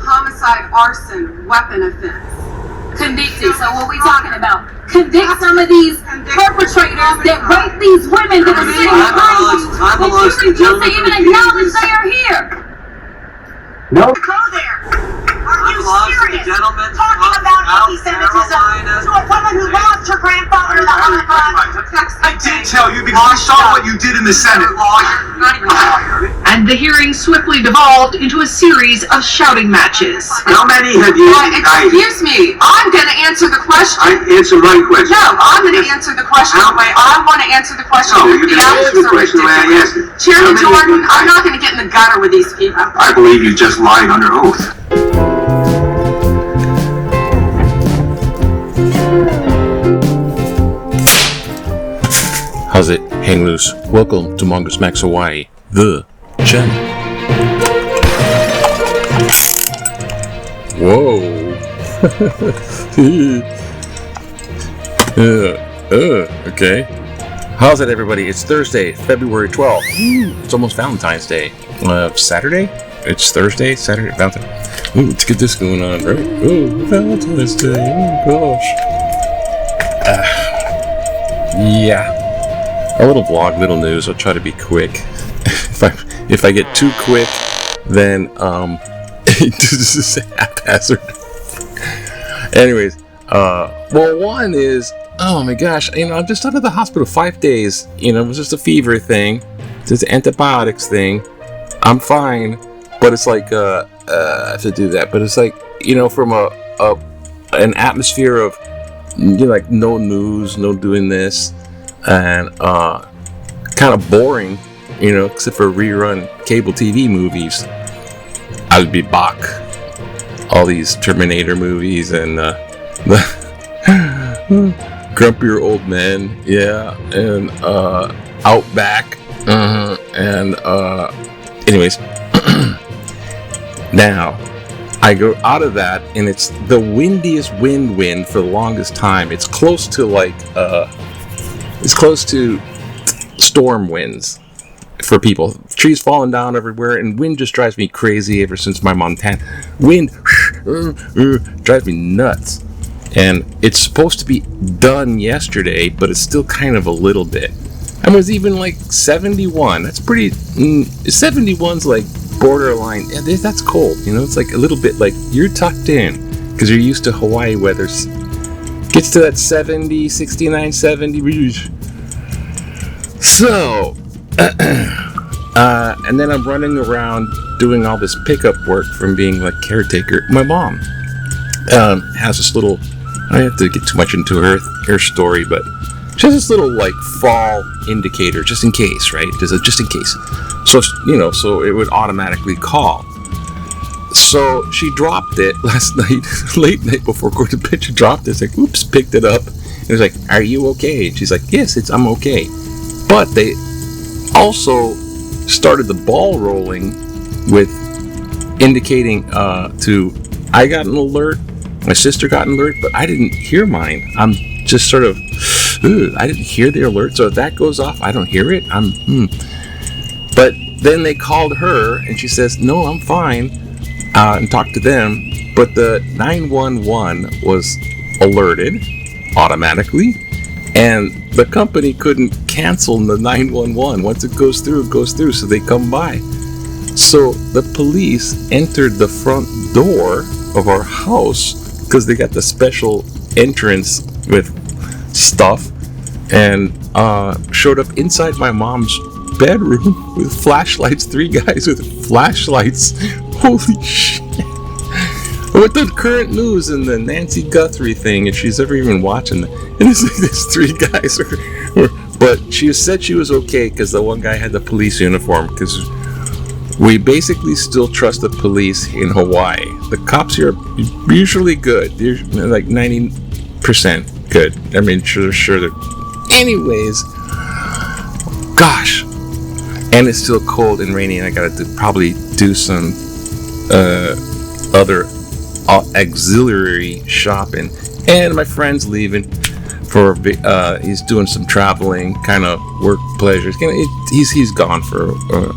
Homicide, arson, weapon offense. Convicted. So what are we talking about? Convict some of these perpetrators that rape these women that are sitting behind you, that you refuse to even acknowledge they are here. No. Go there. Are you serious? Talking about anti-Semitism to a woman who lost her grandfather in the Holocaust. I did tell you because I saw what you did in the Senate. And the hearing swiftly devolved into a series of shouting matches. How many have you indicted? Excuse me, I'm going to answer the question. I answer my question. No, I'm going to answer the question the way I want to answer the question. No, you're going to answer the question the way I asked it. Chairman Jordan, I'm not going to get in the gutter with these people. I believe you just lied under oath. How's it? Hang loose. Welcome to Mongoose Max Hawaii, the channel. Whoa. Okay. How's it, everybody? It's Thursday, February 12th. It's almost Valentine's Day. Saturday? It's Thursday, Saturday, Valentine's. Ooh, let's get this going on, right? Oh, Valentine's Day. Oh, gosh. Yeah. A little vlog, little news. I'll try to be quick. If I get too quick, then this is haphazard. Anyways, well, one is, oh my gosh, I'm just out of the hospital 5 days. It was just a fever thing, just antibiotics thing. I'm fine, but it's like I have to do that. But it's like from an atmosphere of like no news, no doing this. And kind of boring, except for rerun cable TV movies. I'll be back. All these Terminator movies and the grumpier old men, yeah, and Outback, and anyways. Now, I go out of that, and it's the windiest wind for the longest time. It's close to it's close to storm winds for people. Trees falling down everywhere, and wind just drives me crazy ever since my Montana. Wind drives me nuts. And it's supposed to be done yesterday, but it's still kind of a little bit. And it was even like 71. That's pretty... 71's like borderline. Yeah, that's cold. It's like a little bit like you're tucked in because you're used to Hawaii weather. Gets to that 70, 69, 70. So, and then I'm running around doing all this pickup work from being like caretaker. My mom has this little, I don't have to get too much into her story, but she has this little like fall indicator just in case, right? Just in case. So, so it would automatically call. So she dropped it last night, late night before going to bed. She dropped it. It's like, oops, picked it up. And it was like, are you okay? And she's like, yes, I'm okay. But they also started the ball rolling with indicating I got an alert, my sister got an alert, but I didn't hear mine. I'm just sort of, I didn't hear the alert. So if that goes off, I don't hear it. But then they called her and she says, no, I'm fine. And talk to them, but the 911 was alerted automatically, and the company couldn't cancel the 911. Once it goes through, so they come by. So the police entered the front door of our house because they got the special entrance with stuff, and showed up inside my mom's bedroom with flashlights. 3 guys with flashlights. Holy shit. With the current news and the Nancy Guthrie thing, if she's ever even watching it, and it's like these 3 guys but she said she was okay because the one guy had the police uniform, because we basically still trust the police in Hawaii. The cops here are usually good. They're like 90% good. I mean, sure they're... Anyways, gosh. And it's still cold and rainy, and I gotta probably do some other auxiliary shopping. And my friend's leaving he's doing some traveling, kind of work pleasures. He's gone for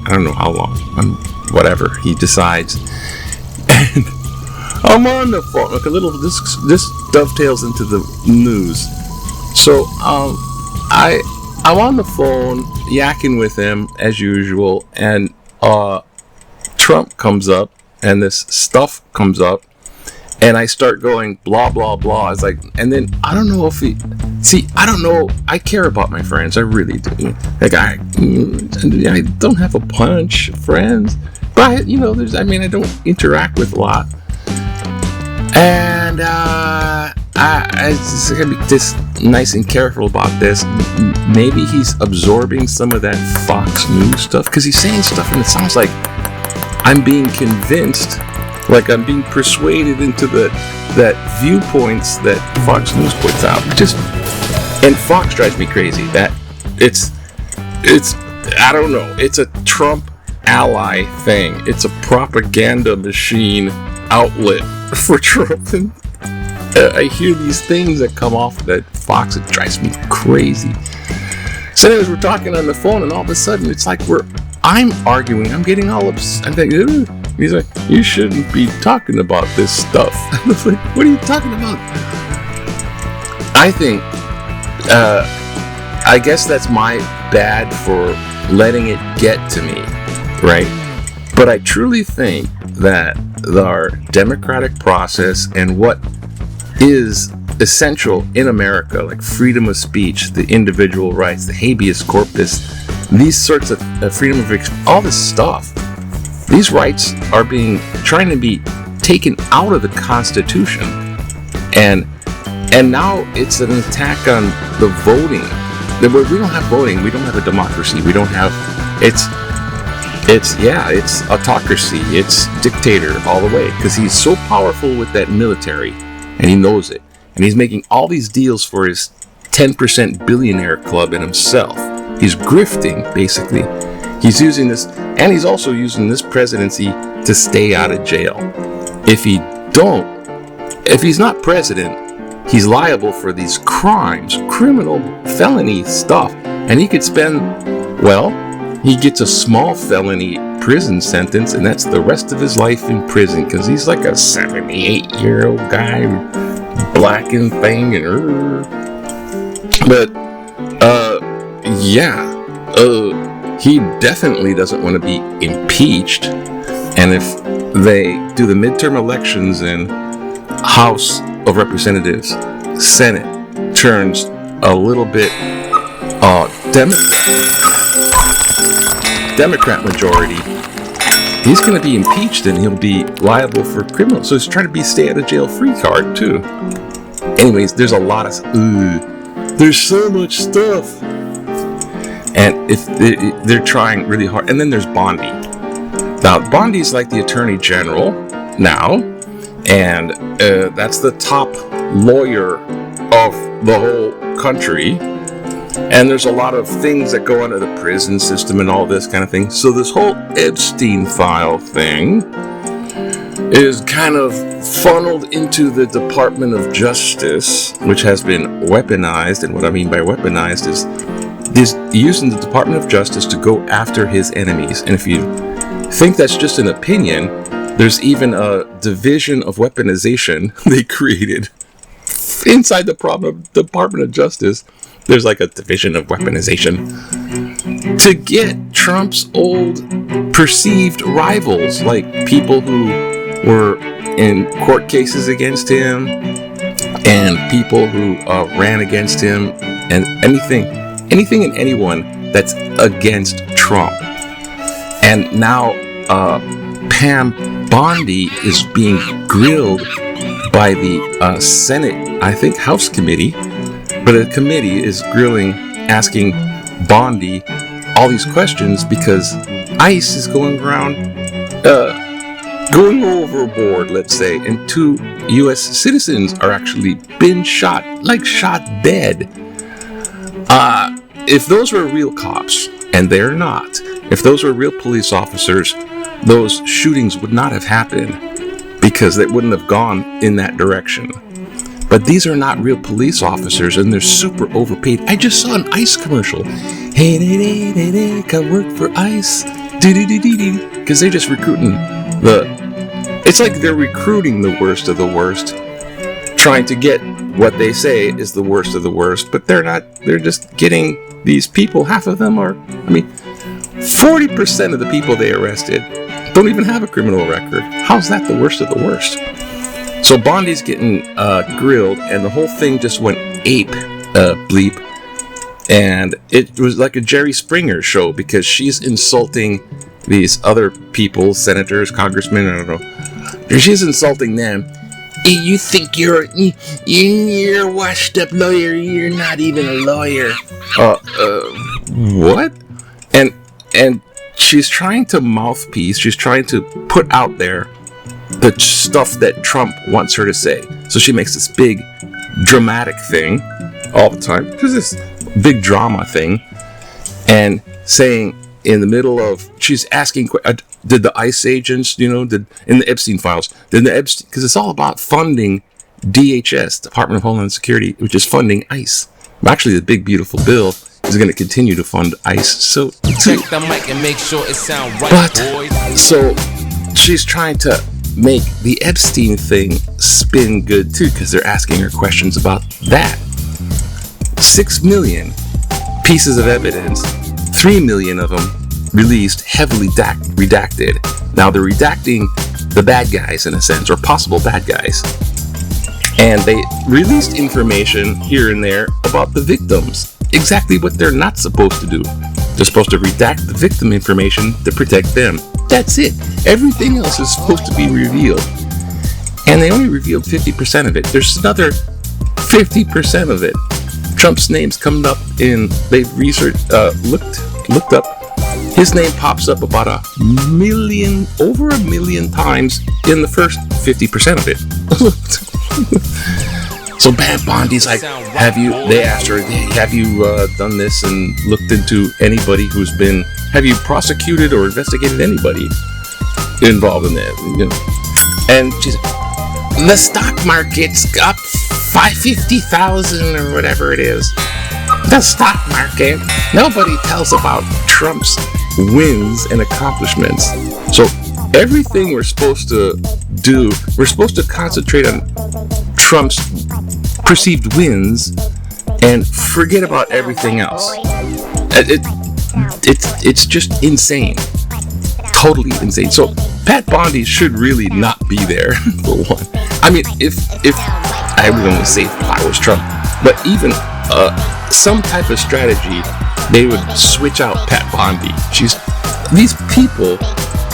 I don't know how long, whatever he decides. And I'm on the phone. Look, this dovetails into the news. So I'm on the phone yakking with him as usual, and Trump comes up, and this stuff comes up, and I start going blah blah blah. It's like, and then I don't know if I don't know. I care about my friends, I really do. Like I don't have a bunch of friends, but I don't interact with a lot, and I just gotta be just nice and careful about this. Maybe he's absorbing some of that Fox News stuff, because he's saying stuff and it sounds like I'm being convinced, like I'm being persuaded into that viewpoints that Fox News puts out. And Fox drives me crazy. That it's I don't know. It's a Trump ally thing. It's a propaganda machine outlet for Trump. And I hear these things that come off that Fox. It drives me crazy. So anyways, we're talking on the phone, and all of a sudden it's like I'm arguing. I'm getting all upset. I'm thinking, he's like, you shouldn't be talking about this stuff. I was like, what are you talking about? I think, I guess that's my bad for letting it get to me, right? But I truly think that our democratic process and what is essential in America, like freedom of speech, the individual rights, the habeas corpus, these sorts of freedom of all this stuff, these rights are trying to be taken out of the Constitution, and now it's an attack on the voting. We don't have voting. We don't have a democracy. We don't have it's autocracy. It's dictator all the way, because he's so powerful with that military, and he knows it. And he's making all these deals for his 10% billionaire club and himself. He's grifting, basically. He's using this, and he's also using this presidency to stay out of jail. If he's not president, he's liable for these crimes, criminal felony stuff. And he could he gets a small felony prison sentence, and that's the rest of his life in prison, because he's like a 78-year-old guy, black and thing, he definitely doesn't want to be impeached. And if they do the midterm elections in House of Representatives, Senate turns a little bit Democrat majority, he's going to be impeached and he'll be liable for criminal. So he's trying to be stay out of jail free card too. Anyways, there's a lot of there's so much stuff, and if they're trying really hard. And then there's Bondi. Now Bondi's like the Attorney General now, and that's the top lawyer of the whole country. And there's a lot of things that go into the prison system and all this kind of thing. So this whole Epstein File thing is kind of funneled into the Department of Justice, which has been weaponized. And what I mean by weaponized is using the Department of Justice to go after his enemies. And if you think that's just an opinion, there's even a division of weaponization they created inside the Department of Justice. There's like a division of weaponization to get Trump's old perceived rivals, like people who were in court cases against him and people who ran against him, and anything and anyone that's against Trump. And now Pam Bondi is being grilled by the Senate, I think, House Committee. But a committee is asking Bondi all these questions because ICE is going around, going overboard, let's say, and 2 U.S. citizens are actually been shot dead. If those were real cops, and they're not, if those were real police officers, those shootings would not have happened, because they wouldn't have gone in that direction. But these are not real police officers, and they're super overpaid. I just saw an ICE commercial. Hey, come work for ICE. Because they're just recruiting it's like they're recruiting the worst of the worst, trying to get what they say is the worst of the worst, but they're not. They're just getting these people. Half of them are, 40% of the people they arrested don't even have a criminal record. How's that the worst of the worst? So Bondi's getting grilled, and the whole thing just went bleep. And it was like a Jerry Springer show, because she's insulting these other people, senators, congressmen, I don't know. She's insulting them. You think you're a washed up lawyer, you're not even a lawyer. What? And she's trying to mouthpiece, she's trying to put out there the stuff that Trump wants her to say. So she makes this big dramatic thing all the time, because this big drama thing, and saying in the middle of, she's asking, did the ICE agents, in the Epstein Files, because it's all about funding DHS, Department of Homeland Security, which is funding ICE. Actually, the big beautiful bill is going to continue to fund ICE. So check the mic and make sure it sound right, but boys. So she's trying to make the Epstein thing spin good too, because they're asking her questions about that. 6 million pieces of evidence, 3 million of them released, heavily redacted. Now they're redacting the bad guys, in a sense, or possible bad guys. And they released information here and there about the victims. Exactly what they're not supposed to do. They're supposed to redact the victim information to protect them. That's it. Everything else is supposed to be revealed. And they only revealed 50% of it. There's another 50% of it. Trump's name's coming up they've researched, looked up. His name pops up about over a million times in the first 50% of it. So Bad Bondi's like, they asked her, have you done this and looked into anybody have you prosecuted or investigated anybody involved in that? And she's like, the stock market's up 50,000 or whatever it is. The stock market. Nobody tells about Trump's wins and accomplishments. So everything we're supposed to do, we're supposed to concentrate on Trump's perceived wins and forget about everything else. It's just insane. Totally insane. So Pat Bondi should really not be there, for one. If I would only say if I was Trump, but even some type of strategy, they would switch out Pat Bondi. These people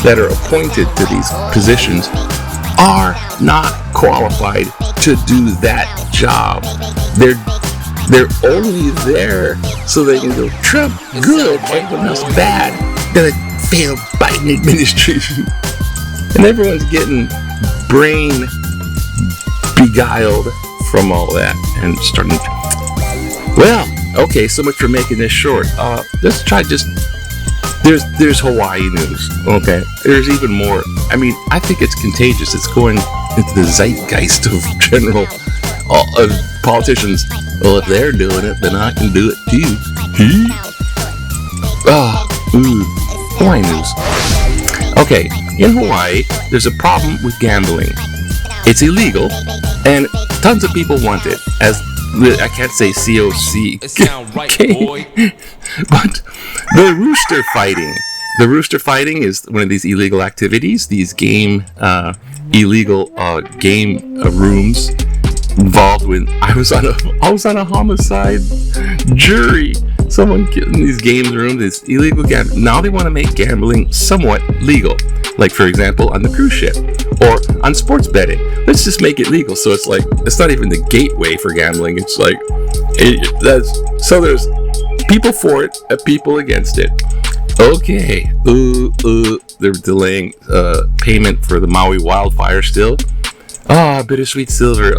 that are appointed to these positions are not qualified to do that job. They're only there so they can go, Trump good, everyone else bad. Gonna fail Biden administration. And everyone's getting brain beguiled from all that and starting. Well, okay, so much for making this short. Let's try there's Hawaii news, okay? There's even more. I think it's contagious. It's going into the zeitgeist of general politicians. Well, if they're doing it, then I can do it too. Hawaii news. Okay, in Hawaii, there's a problem with gambling. It's illegal, and tons of people want it. I can't say COC. It sound right, boy. But the rooster fighting. The rooster fighting is one of these illegal activities. These illegal game rooms involved with. I was on a homicide jury. Someone in these games rooms. It's illegal gambling. Now they want to make gambling somewhat legal. Like, for example, on the cruise ship or on sports betting. Let's just make it legal. So it's like, it's not even the gateway for gambling. It's like, so there's people for it and people against it. Okay. They're delaying payment for the Maui wildfire still. Bittersweet silver.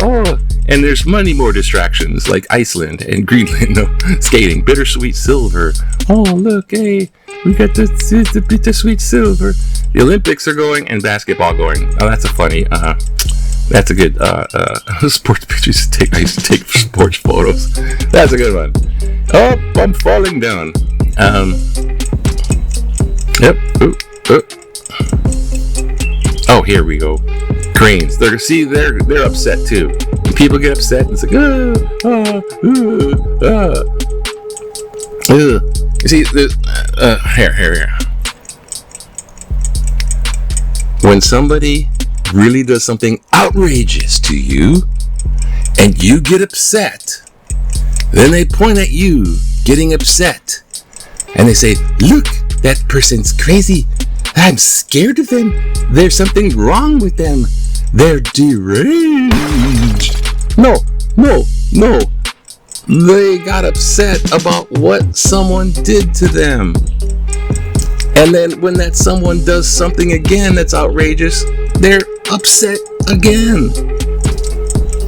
And there's many more distractions like Iceland and Greenland. No, skating. Bittersweet silver. Look, hey, we got the bittersweet silver. The Olympics are going and basketball going. That's a funny. That's a good sports pictures. I used to take sports photos. That's a good one. Oh, I'm falling down. Yep. Oh, here we go. Cranes. They're upset too. People get upset and it's like, You see, here. When somebody really does something outrageous to you and you get upset, then they point at you getting upset and they say, look, that person's crazy. I'm scared of them. There's something wrong with them. They're deranged. No. They got upset about what someone did to them. And then when that someone does something again that's outrageous, they're upset again.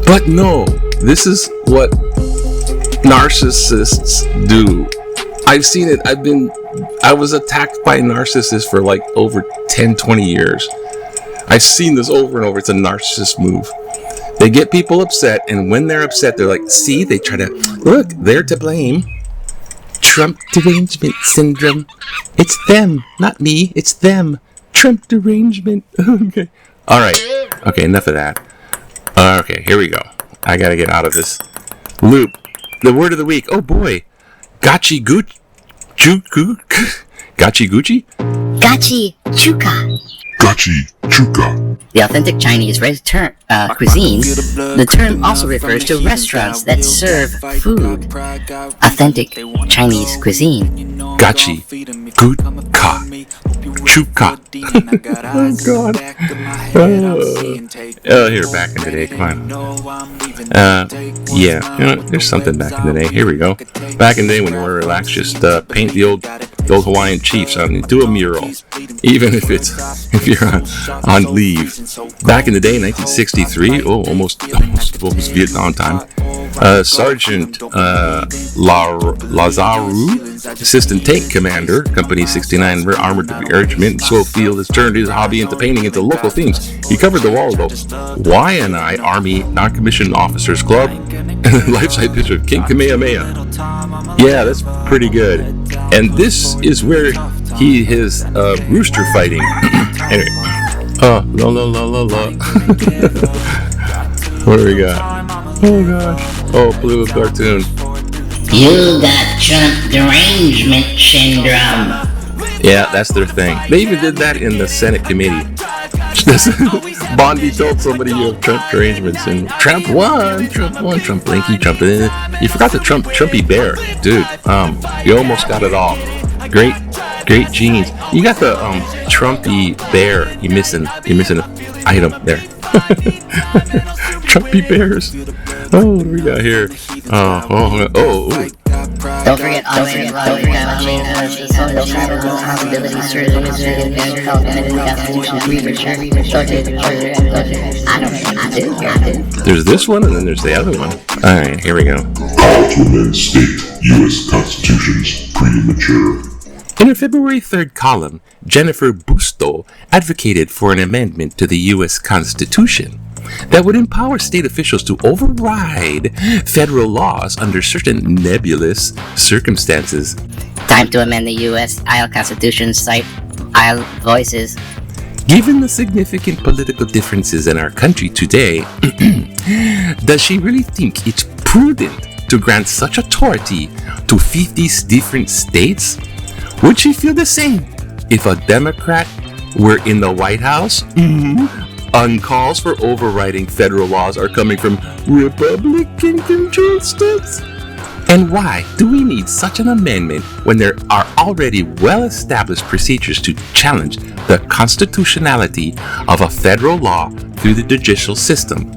But no, this is what narcissists do. I've seen it. I was attacked by narcissists for like over 10, 20 years. I've seen this over and over. It's a narcissist move. They get people upset, and when they're upset, they're like, see, they try to, look, they're to blame. Trump derangement syndrome. It's them, not me. It's them. Trump derangement. Okay. All right. Okay, enough of that. Okay, here we go. I gotta get out of this loop. The word of the week. Oh boy. Gachi Gucci. Gachi Gucci? Gachi Chuka. Gachi Chuka. The authentic Chinese cuisine. The term also refers to restaurants that serve food. Authentic Chinese cuisine. Gachi Gutka. Chuka. Oh God. Oh, here, back in the day. Come on. Yeah, there's something back in the day. Here we go. Back in the day when you were relaxed, just paint the old Hawaiian chiefs on. Do a mural, even if you're on leave. Back in the day, 1963. Oh, almost Vietnam time. Sergeant Lazaru, assistant tank commander, Company 69 Armored Regiment, Schofield, has turned his hobby into painting into local themes. He covered the wall of the YNI Army Non-Commissioned Officers Club and a life-size picture of King Kamehameha. Yeah, that's pretty good. And this is where he is rooster fighting. Anyway. Oh, la. What do we got? Oh gosh. Oh, blue cartoon. You got Trump derangement syndrome. Yeah, that's their thing. They even did that in the Senate committee. Bondi told somebody you have Trump derangements, and Trump won, Trump Blinky, Trump. You forgot the Trumpy bear, dude. You almost got it all. Great genes. You got the Trumpy bear. You're missing an item there. Trumpy bears. Oh, what do we got here? Oh. Don't forget climate change, responsibilities, There's this one, and then there's the other one. All right, here we go. How to amend state U.S. Constitution's premature. In her February 3rd column, Jennifer Busto advocated for an amendment to the U.S. Constitution that would empower state officials to override federal laws under certain nebulous circumstances. Time to amend the U.S. Constitution, cite Isle Voices. Given the significant political differences in our country today, does she really think it's prudent to grant such authority to 50 different states? Would she feel the same if a Democrat were in the White House? On calls for overriding federal laws are coming from Republican-controlled states? And why do we need such an amendment when there are already well-established procedures to challenge the constitutionality of a federal law through the judicial system?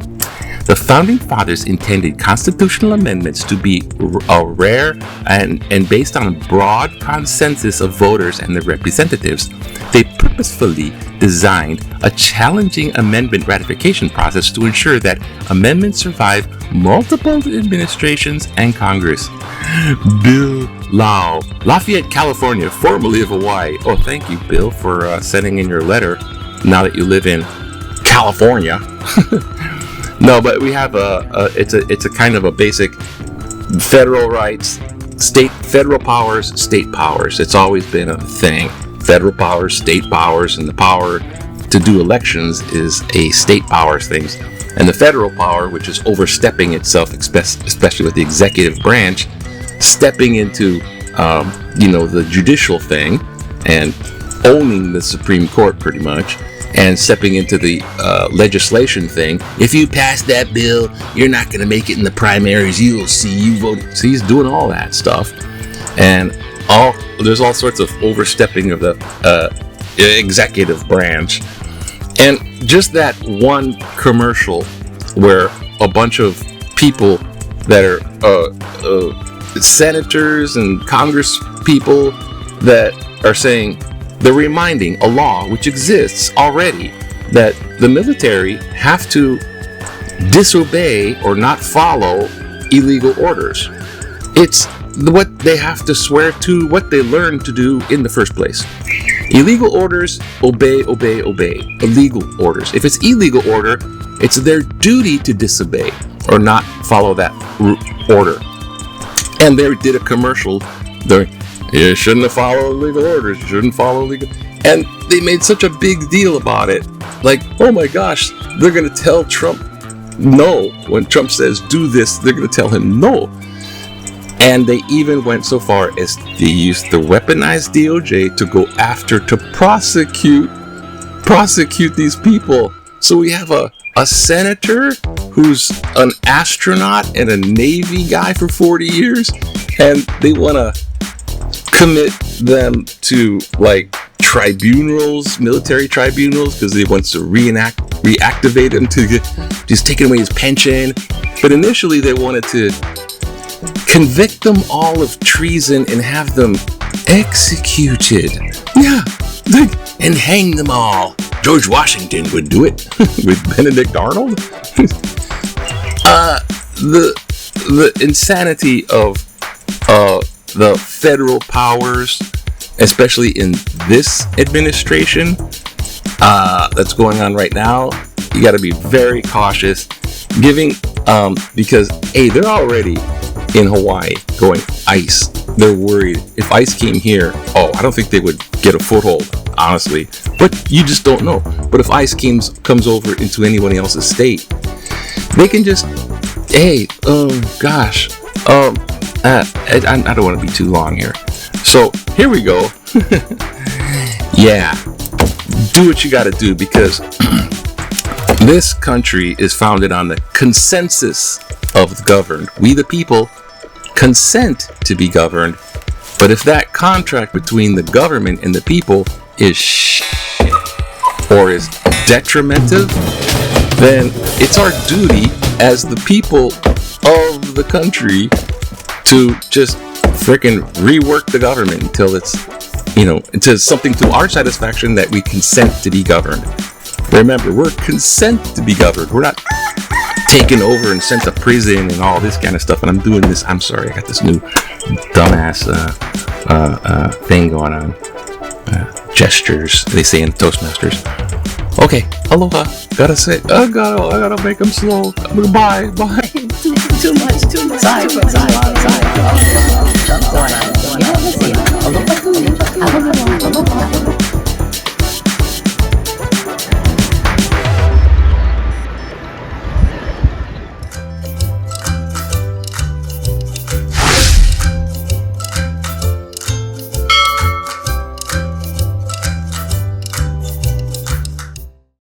The Founding Fathers intended constitutional amendments to be rare and based on a broad consensus of voters and their representatives. They purposefully designed a challenging amendment ratification process to ensure that amendments survive multiple administrations and Congress. Bill Lau, Lafayette, California, formerly of Hawaii. Oh, thank you, Bill, for sending in your letter now that you live in California. No, but we have it's a kind of a basic federal rights, federal powers, state powers. It's always been a thing. Federal powers, state powers, and the power to do elections is a state powers thing. And the federal power, which is overstepping itself, especially with the executive branch, stepping into, the judicial thing and owning the Supreme Court pretty much, and stepping into the legislation thing. If you pass that bill, you're not going to make it in the primaries. You'll see, you voted. So he's doing all that stuff. And there's all sorts of overstepping of the executive branch. And just that one commercial where a bunch of people that are senators and congress people that are saying, they're reminding a law which exists already that the military have to disobey or not follow illegal orders. It's what they have to swear to, what they learned to do in the first place. Illegal orders, obey. Illegal orders. If it's illegal order, it's their duty to disobey or not follow that order. And they did a commercial. You shouldn't have followed legal orders. You shouldn't follow legal. And they made such a big deal about it. Like, oh my gosh, they're going to tell Trump no. When Trump says do this, they're going to tell him no. And they even went so far as they used the weaponized DOJ to go after, to prosecute these people. So we have a senator who's an astronaut and a Navy guy for 40 years, and they want to commit them to like tribunals, military tribunals, because they want to reactivate him to just taking away his pension. But initially they wanted to convict them all of treason and have them executed. Yeah, and hang them all. George Washington would do it with Benedict Arnold. The insanity of the federal powers, especially in this administration that's going on right now, you got to be very cautious giving because they're already in Hawaii going ICE. They're worried if ICE came here, I don't think they would get a foothold, honestly, but you just don't know. But if ICE comes over into anyone else's state, they can just I don't want to be too long here. So here we go. Yeah, do what you got to do, because this country is founded on the consensus of the governed. We the people consent to be governed, but if that contract between the government and the people is or is detrimental, then it's our duty as the people of the country to just freaking rework the government until it's, until something to our satisfaction that we consent to be governed. Remember, we're consent to be governed. We're not taken over and sent to prison and all this kind of stuff. And I'm doing this. I'm sorry, I got this new dumbass thing going on. Gestures, they say in Toastmasters. Okay, aloha. Gotta say, I gotta make them slow. Bye. Too much. Sorry. Aloha.